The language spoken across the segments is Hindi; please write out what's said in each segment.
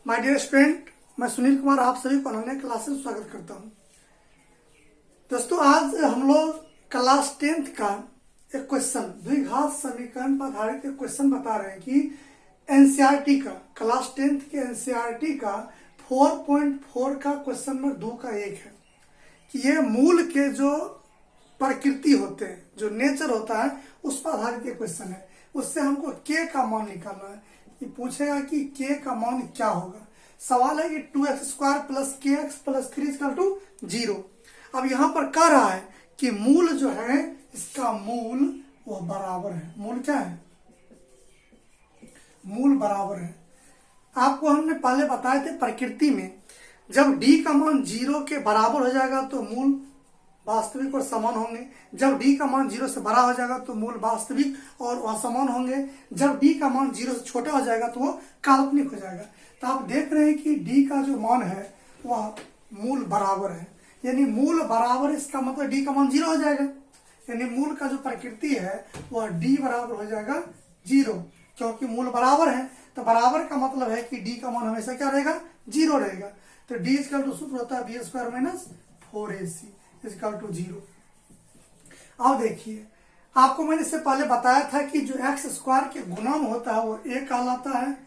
माय डियर स्टूडेंट, मैं सुनील कुमार आप सभी को ऑनलाइन क्लास में स्वागत करता हूं। दोस्तों, आज हम लोग क्लास 10th का एक क्वेश्चन द्विघात समीकरण पर आधारित एक क्वेश्चन बता रहे हैं कि एनसीईआरटी का क्लास 10th के एनसीईआरटी का 4.4 का क्वेश्चन नंबर 2 का एक है कि ये मूल के जो प्रकृति होते हैं, जो नेचर होता है, उस पर आधारित एक क्वेश्चन है। उससे हमको के का मान निकालना है। ये पूछेगा कि के का मान क्या होगा। सवाल है कि 2x² प्लस के एक्स प्लस 3 इक्वल टू 0। अब यहाँ पर कह रहा है कि मूल जो है इसका मूल वो बराबर है। मूल क्या है? मूल बराबर है। आपको हमने पहले बताए थे प्रकृति में जब d का मान 0 के बराबर हो जाएगा तो मूल वास्तविक और समान होंगे। जब d का मान 0 से बड़ा हो जाएगा तो मूल वास्तविक और असमान होंगे। जब d का मान 0 से छोटा हो जाएगा तो वो काल्पनिक हो जाएगा। तो आप देख रहे हैं कि d का जो मान है वह मूल बराबर है, यानी मूल बराबर, इसका मतलब d का मान 0 हो जाएगा। यानी मूल का जो प्रकृति है वह d बराबर हो जाएगा 0, क्योंकि मूल बराबर है। तो बराबर का मतलब है कि d का मान हमेशा क्या रहेगा? 0 रहेगा। तो d इक्वल टू सूत्र होता है b² minus 4ac equal to 0। अब देखिए, आपको मैंने इससे पहले बताया था कि जो x² के गुणाम होता है वो a कहलाता है,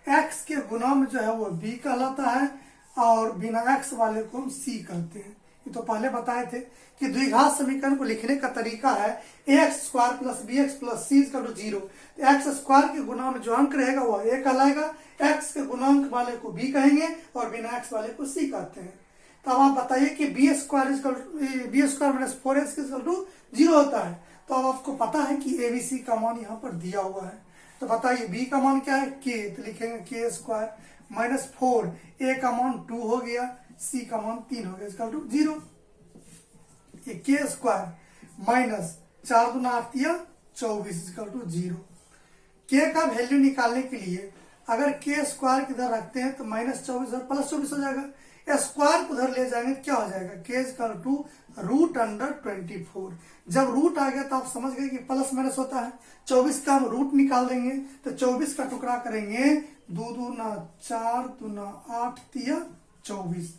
x के गुणाम जो है वो b कहलाता है और बिना x वाले को हम c कहते हैं। ये तो पहले बताए थे कि द्विघात समीकरण को लिखने का तरीका है ax² plus bx plus c equal to 0। x² के गुणाम जो अंक रहेगा वो a कहलाएगा, x के गुणांक वाले को b कहेंगे और बिना x वाले को c कहते हैं। तो अब आप बताइए कि b² minus 4ac equal to 0 होता है। तो अब आपको पता है कि abc का मान यहाँ पर दिया हुआ है। तो बताइए b का मान क्या है? k, तो लिखेंगे k² माइनस 4, a का मान 2 हो गया, c का मान 3 हो गया इक्वल टू 0। ये k² माइनस 4 दूना 8 या 24 इक्वल टू 0। k का वैल्यू निकालने के लिए अगर k² किधर रखते हैं तो माइनस 24 और प्लस 24 हो जाएगा। स्क्वायर को उधर ले जाएंगे क्या हो जाएगा? k equal to √24। जब रूट आ गया तो आप समझ गए कि प्लस माइनस होता है। 24 का हम रूट निकाल देंगे तो 24 का टुकड़ा करेंगे, 2 दूना 4 दूना 8 तिया 24,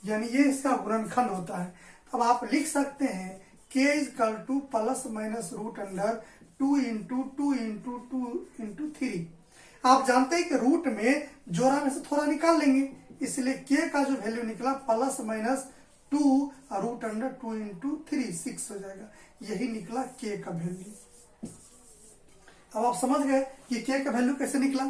यानी ये इसका गुणनखंड होता है। अब आप लिख सकते हैं k equal two plus minus √2 into 2 into 2 into 3। आप जानते हैं कि रूट में जोड़ा में से थोड़ा निकाल लेंगे, इसलिए k का जो वैल्यू निकला प्लस माइनस 2 √2 इंटू 3 6 हो जाएगा। यही निकला k का वैल्यू। अब आप समझ गए कि k का वैल्यू कैसे निकला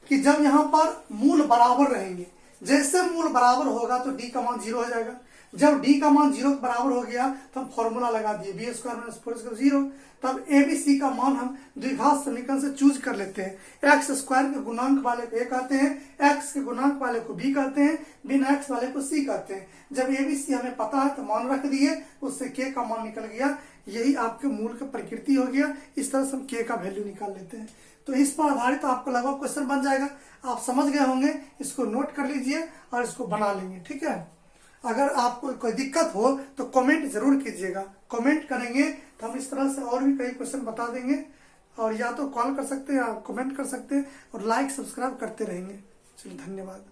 कि जब यहाँ पर मूल बराबर रहेंगे, जैसे मूल बराबर होगा तो d का मान 0 हो जाएगा। जब d का मान 0 के बराबर हो गया तो हम फॉर्मूला लगा दिए b² माइनस 4 इक्वल टू 0। तब abc का मान हम द्विघात समीकरण से चूज कर लेते हैं। x² के गुणांक वाले को a कहते हैं, x के गुणांक वाले को b कहते हैं, बिना x वाले को c कहते हैं। जब abc हमें पता है तो मान रख दिए, उससे k का मान निकल गया। यही आपके मूल का प्रकृति हो गया। इस तरह से हम k का वैल्यू निकाल लेते हैं। तो इस पर आधारित आपको लगभग क्वेश्चन बन जाएगा। आप समझ गए होंगे, इसको नोट कर लीजिए और इसको बना लेंगे, ठीक है। अगर आपको कोई दिक्कत हो तो कमेंट जरूर कीजिएगा। कमेंट करेंगे तो हम इस तरह से और भी कई क्वेश्चन बता देंगे। और या तो कॉल कर सकते हैं या कमेंट कर सकते हैं और लाइक सब्सक्राइब करते रहेंगे। चलिए, धन्यवाद।